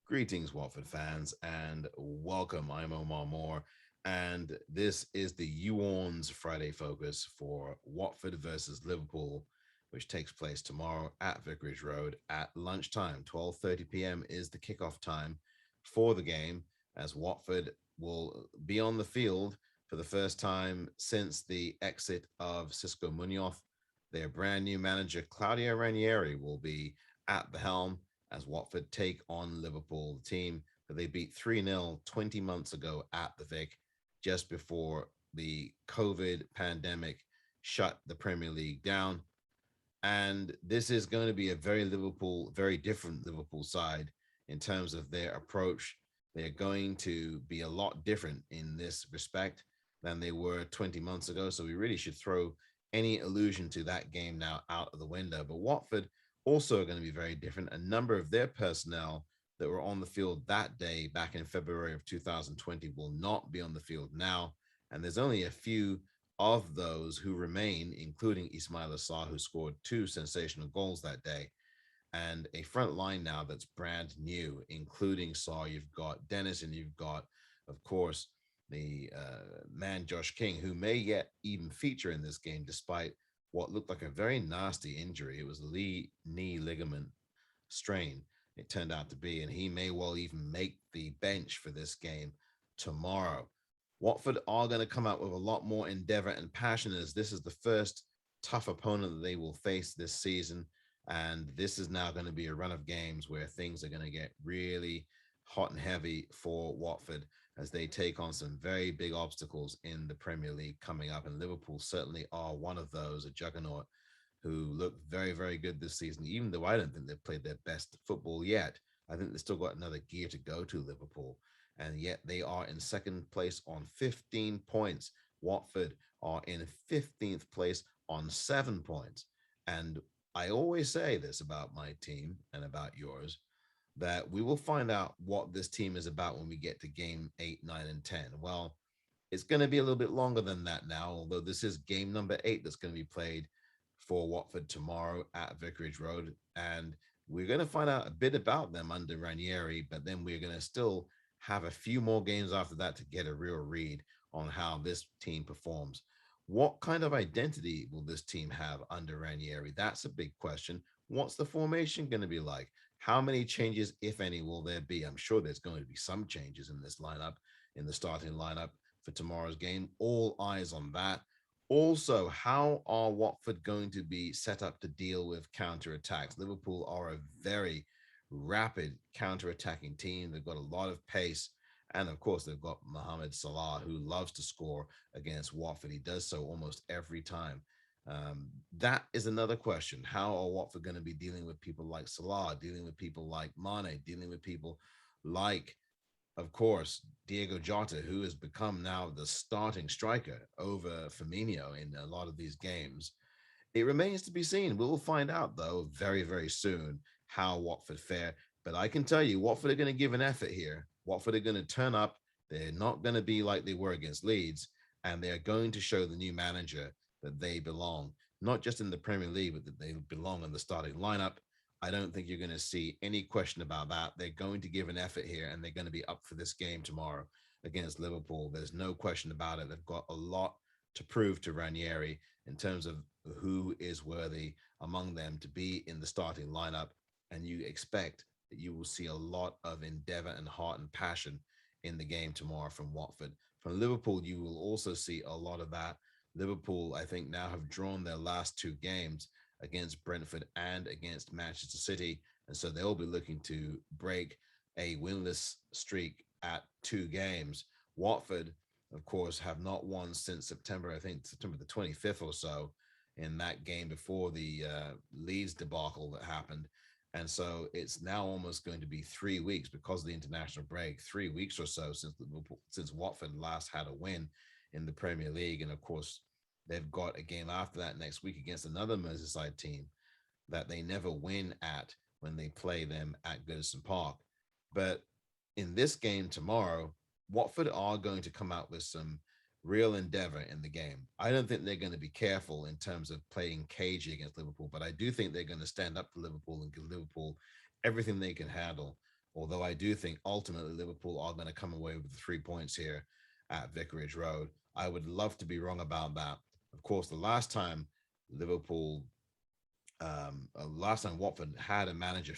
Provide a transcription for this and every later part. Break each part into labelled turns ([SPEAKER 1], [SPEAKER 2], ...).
[SPEAKER 1] Greetings, Watford fans, and welcome. I'm Omar Moore, and this is the Orns Friday focus for Watford versus Liverpool, which takes place tomorrow at Vicarage Road at lunchtime. 12:30 p.m. is the kickoff time for the game, as Watford will be on the field for the first time since the exit of Cisco Munoz. Their brand new manager, Claudio Ranieri, will be at the helm as Watford take on Liverpool, the team that they beat 3-0 20 months ago at the Vic, just before the COVID pandemic shut the Premier League down. And this is going to be a very different Liverpool side in terms of their approach. They're going to be a lot different in this respect than they were 20 months ago. So we really should throw any allusion to that game now out of the window. But Watford also are going to be very different. A number of their personnel that were on the field that day back in February of 2020 will not be on the field now. And there's only a few of those who remain, including Ismail Assar, who scored two sensational goals that day, and a front line now that's brand new, including Saw. You've got Dennis, and you've got, of course, the man Josh King, who may yet even feature in this game, despite what looked like a very nasty injury. It was a knee ligament strain, it turned out to be, and he may well even make the bench for this game tomorrow. Watford are going to come out with a lot more endeavor and passion, as this is the first tough opponent that they will face this season. And this is now going to be a run of games where things are going to get really hot and heavy for Watford as they take on some very big obstacles in the Premier League coming up. And Liverpool certainly are one of those, a juggernaut who look very, very good this season, even though I don't think they've played their best football yet. I think they've still got another gear to go to, Liverpool. And yet they are in second place on 15 points. Watford are in 15th place on 7 points. And I always say this about my team and about yours, that we will find out what this team is about when we get to game 8, 9, and 10. Well, it's going to be a little bit longer than that now, although this is game number 8 that's going to be played for Watford tomorrow at Vicarage Road. And we're going to find out a bit about them under Ranieri, but then we're going to still have a few more games after that to get a real read on how this team performs. What kind of identity will this team have under Ranieri? That's a big question. What's the formation going to be like? How many changes, if any, will there be? I'm sure there's going to be some changes in this lineup, in the starting lineup for tomorrow's game. All eyes on that. Also, how are Watford going to be set up to deal with counterattacks? Liverpool are a very rapid counterattacking team. They've got a lot of pace. And of course, they've got Mohamed Salah, who loves to score against Watford. He does so almost every time. That is another question. How are Watford going to be dealing with people like Salah, dealing with people like Mane, dealing with people like, of course, Diego Jota, who has become now the starting striker over Firmino in a lot of these games? It remains to be seen. We'll find out, though, very, very soon how Watford fare. But I can tell you, Watford are going to give an effort here. Watford are going to turn up. They're not going to be like they were against Leeds. And they're going to show the new manager that they belong, not just in the Premier League, but that they belong in the starting lineup. I don't think you're going to see any question about that. They're going to give an effort here, and they're going to be up for this game tomorrow against Liverpool. There's no question about it. They've got a lot to prove to Ranieri in terms of who is worthy among them to be in the starting lineup. And you expect that you will see a lot of endeavor and heart and passion in the game tomorrow from Watford. From Liverpool, you will also see a lot of that. Liverpool, I think, now have drawn their last two games against Brentford and against Manchester City. And so they'll be looking to break a winless streak at 2 games. Watford, of course, have not won since September, I think September the 25th or so, in that game before the Leeds debacle that happened. And so it's now almost going to be 3 weeks because of the international break, 3 weeks or so since Watford last had a win in the Premier League. And of course, they've got a game after that next week against another Merseyside team that they never win at when they play them at Goodison Park. But in this game tomorrow, Watford are going to come out with some real endeavor in the game. I don't think they're going to be careful in terms of playing cagey against Liverpool, but I do think they're going to stand up for Liverpool and give Liverpool everything they can handle. Although I do think ultimately Liverpool are going to come away with the 3 points here at Vicarage Road. I would love to be wrong about that. Of course, the Liverpool last time Watford had a manager,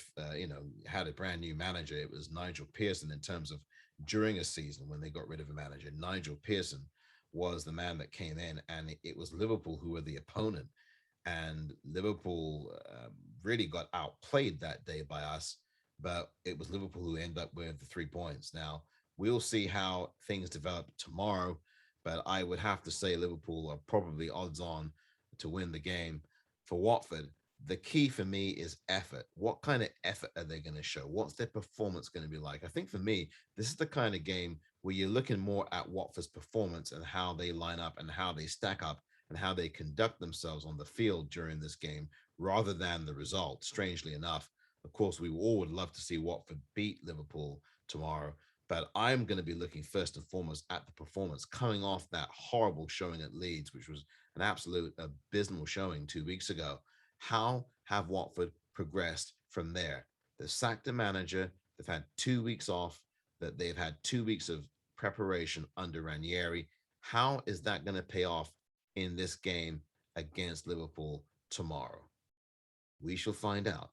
[SPEAKER 1] had a brand new manager, it was Nigel Pearson. In terms of during a season when they got rid of a manager, Nigel Pearson was the man that came in, and it was Liverpool who were the opponent. And Liverpool really got outplayed that day by us, but it was Liverpool who ended up with the 3 points. Now, we'll see how things develop tomorrow, but I would have to say Liverpool are probably odds on to win the game. For Watford, the key for me is effort. What kind of effort are they going to show? What's their performance going to be like? I think for me, this is the kind of game where you're looking more at Watford's performance and how they line up and how they stack up and how they conduct themselves on the field during this game rather than the result. Strangely enough, of course, we all would love to see Watford beat Liverpool tomorrow, but I'm going to be looking first and foremost at the performance coming off that horrible showing at Leeds, which was an absolute abysmal showing 2 weeks ago. How have Watford progressed from there? They've sacked a manager. They've had 2 weeks off. That they've had 2 weeks of preparation under Ranieri. How is that going to pay off in this game against Liverpool tomorrow? We shall find out